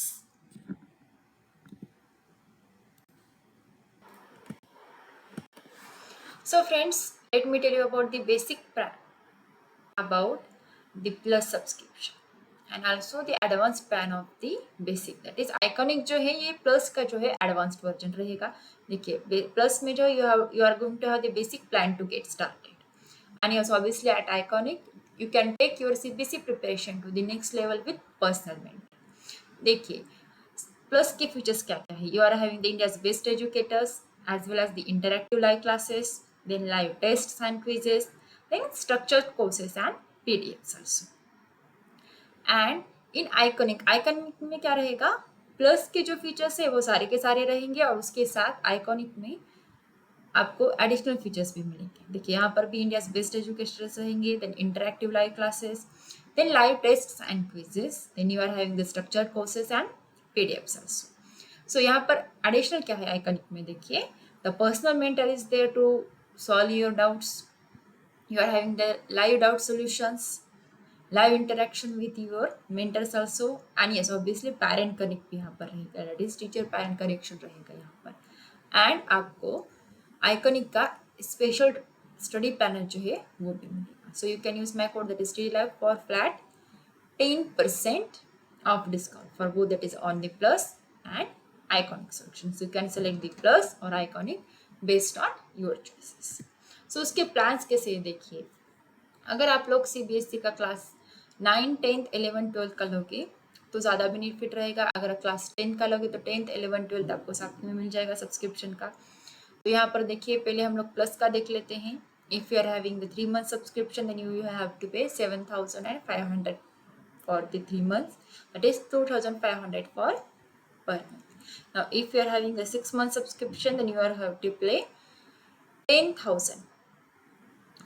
So friends, let me tell you about the basic about the plus subscription and also the advanced plan of the basic, that is iconic जो है ये plus का जो है advanced version रहेगा. देखिए plus में जो you are going to have the basic plan to get started. And yes, obviously at iconic you can take your CBSE preparation to the next level with personal mentor. देखिए plus के features क्या क्या है. You are having the India's best educators as well as the interactive live classes, then live test and quizzes, then structured courses and PDFs also. And in Iconic में क्या रहेगा, plus के जो features है वो सारे के सारे रहेंगे और उसके साथ आइकॉनिक में आपको एडिशनल फीचर्स भी मिलेंगे. देखिए यहाँ पर भी इंडियाज बेस्ट एजुकेटर्स रहेंगे, then interactive live classes, then live test and quizzes, then you are having the structured courses and PDFs also. So यहाँ पर एडिशनल क्या है आइकॉनिक में, देखिए the personal mentor is there to solve your doubts. You are having the live doubt solutions, live interaction with your mentors also, and yes obviously parent connect भी यहाँ पर रहेगा, that is teacher parent connection रहेगा यहाँ पर. And आपको iconic का special study planner जो है वो भी मिलेगा. सो you can use my code that is TDLive for flat 10% of discount for both, that is on the plus and iconic solutions. You can select the plus or iconic based on your choices. So उसके plans कैसे हैं देखिए. अगर आप लोग CBSE का class 9, 10th, 11, 12 का लोगे तो ज़्यादा बेनिफिट रहेगा. अगर क्लास 10 का लोगे तो 10th, 11, 12 आपको साथ में मिल जाएगा सब्सक्रिप्शन का. तो यहाँ पर देखिए पहले हम लोग प्लस का देख लेते हैं. If you are having the 3 month subscription then you have to pay 7,500 for the 3 months, that is 2,500 for per month. Now if you are having the 6 month subscription then you are have to pay 10,000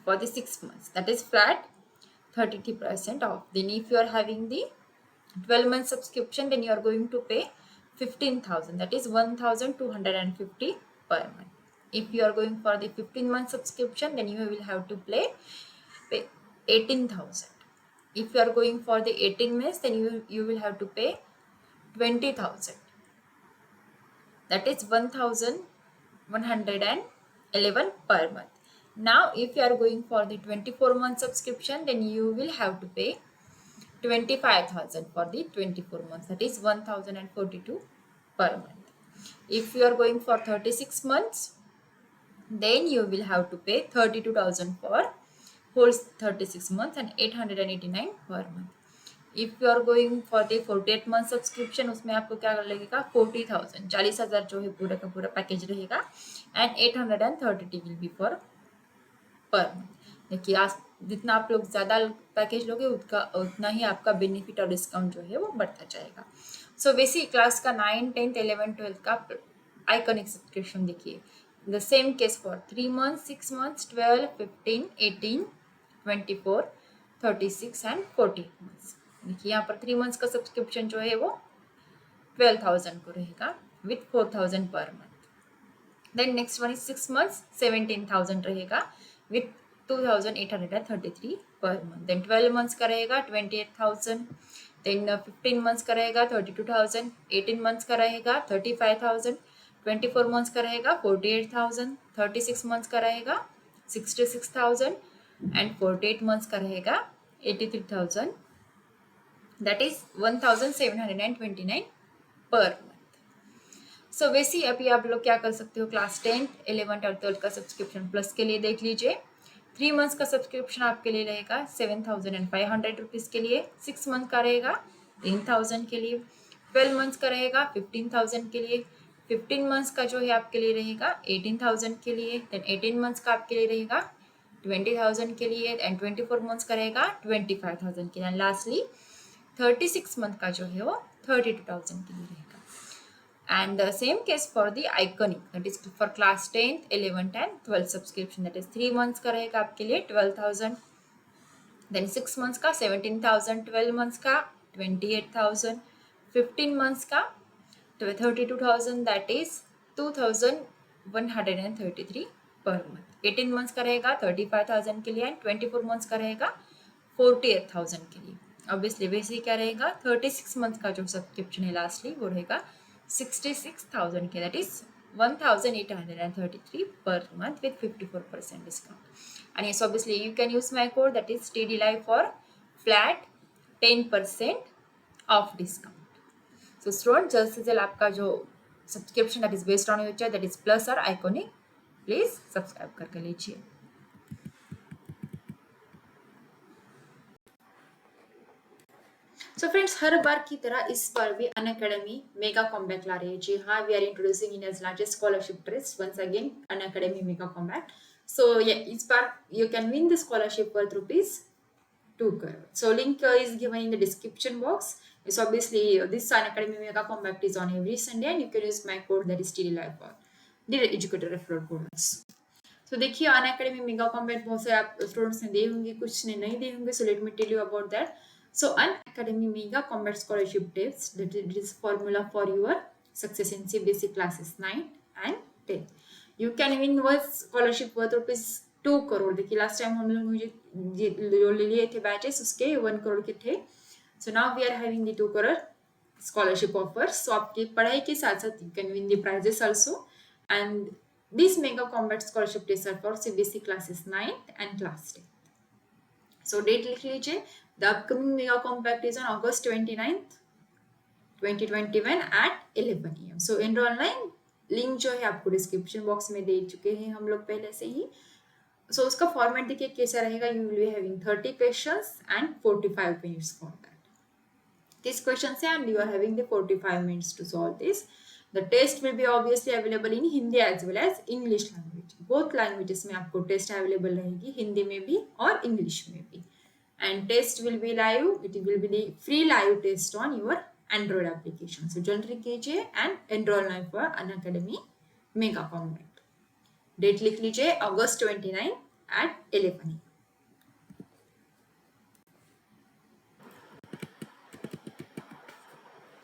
for the 6 months, that is flat 33% off. Then if you are having the 12 month subscription then you are going to pay 15,000, that is 1,250 per month. If you are going for the 15 month subscription then you will have to pay 18,000. If you are going for the 18 months then you will have to pay 20,000, that is 1,111 per month. Now if you are going for the 24 month subscription then you will have to pay 25,000 for the 24 months, that is 1,042 per month. If you are going for 36 months then you will have to pay 32,000 for whole 36 months and 889 per month. If you are going for the 48 month subscription उसमें आपको क्या लगेगा 40,000, 40,000 जो है पूरा का पूरा package रहेगा and 830 will be for per month. देखिए आज जितना आप लोग ज़्यादा पैकेज लोगे उतना ही आपका बेनिफिट और डिस्काउंट जो है वो बढ़ता जाएगा. सो वैसे क्लास का 9, 10th, 11, 12 का आइकॉनिक सब्सक्रिप्शन देखिए the same case for 3 months, 6 months, 12, 15, 18, 24, 36 and 40 months. देखिए यहाँ पर 3 months का सब्सक्रिप्शन जो है वो 12,000 को रहेगा with 4,000 per month. Then next one is 6 months, 17,000 रहेगा with 2,833 per month. Then 12 months का रहेगा 28,000. Then 15 months का रहेगा 32,000. 18 months का रहेगा 35,000. 24 मंथ्स का रहेगा 48,000, 36 मंथ्स का रहेगा 66,000 एंड 48 मंथ्स का रहेगा 83,000, दैट इज 1,729 पर मंथ। सो वैसे अभी आप लोग क्या कर सकते हो, क्लास 10th 11th और 12th का सब्सक्रिप्शन प्लस के लिए देख लीजिए। 3 मंथ्स का सब्सक्रिप्शन आपके लिए रहेगा 7,500 रुपीज़ के लिए, 6 मंथ का रहेगा 10,000 के लिए, 12 मंथ्स का रहेगा 15,000 के लिए, 15 मंथ्स का जो है आपके लिए रहेगा 18,000 के लिए, देन 18 मंथ्स का आपके लिए रहेगा 20,000 के लिए एंड 24 मंथ्स का रहेगा 25,000 के लिए, एंड लास्टली 36 मंथ का जो है वो 32,000 के लिए रहेगा। And the same case for the iconic, that is for class 10th 11th and 12th subscription, that is 3 months का रहेगा आपके लिए 12,000, then 6 months का 17,000, 12 months का 28,000, 15 months का 32,000, that is 2,133 per month, 18 months का रहेगा 35,000 के लिए एंड 24 months का रहेगा 48,000 के लिए। ऑब्वियसली वैसे ही क्या रहेगा, 36 मंथ का जो सब्सक्रिप्शन है लास्टली वो रहेगा 66,000 के, that is 1,833 per month with 54% discount. And yes, obviously you can use my code, that is TDLive, for flat 10% off discount. So students, जल्द से जल्द आपका जो subscription that is based on your that is plus और iconic, please subscribe करके लीजिए। So friends, हर बार की तरह इस बार भी अनअकैडमी मेगा कॉम्बैट ला रही है। जी हाँ, we are introducing India's largest scholarship trust once again, Unacademy mega combat. So इस बार you can win the scholarship worth rupees 2 crore. So link is given in the description box. So obviously this Unacademy Mega Compact is on every Sunday and you can use my code, that is TDLive for the educator referral bonus. So देखिए, Unacademy Mega Compact बहुत से आप students ने दिए होंगे, कुछ ने नहीं दिए होंगे. So let me tell you about that. So Unacademy Mega Combat Scholarship Tips, that it is formula for your success in CBSE classes 9 and 10. You can win one scholarship worth rupees 2 crore. देखिए last time हम लोग जो लिए थे batches उसके 1 करोड़ के थे. So now we are having the 2 crore scholarship offers. So आपकी पढ़ाई के साथ साथ you can win the prizes also. And these mega combat scholarship tests are for CBSE classes 9th and class 10. So date लिख लीजिए. The upcoming mega compact is on August 29th, 2021 at 11 AM. So enroll online, link जो है आपको description box में दे चुके हैं हम लोग पहले से ही. So उसका फॉर्मेट देखिए कैसा रहेगा. You will be having 30 questions and 45 minutes for that. These questions and you are having the 45 minutes to solve this. The test will be obviously available in Hindi as well as English language. Both languages में आपको test available रहेगी, हिंदी में भी और English में भी. And test will be live. It will be the free live test on your Android application. So जल्दी कीजिए and enroll now for Unacademy Mega Compact. Date लिख लीजिए August 29 at 11 AM.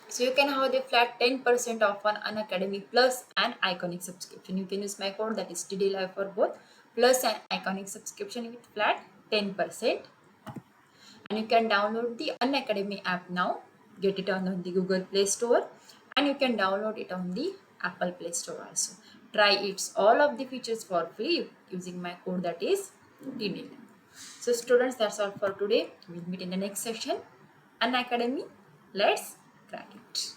So you can have the flat 10% off on Unacademy Plus and Iconic subscription. You can use my code, that is TDLive, for both Plus and Iconic subscription with flat 10%. And you can download the Unacademy app now. Get it on the Google Play Store and you can download it on the Apple Play Store also. Try it all of the features for free using my code, that is TDLive. So students, that's all for today. We'll meet in the next session. Unacademy, let's crack it.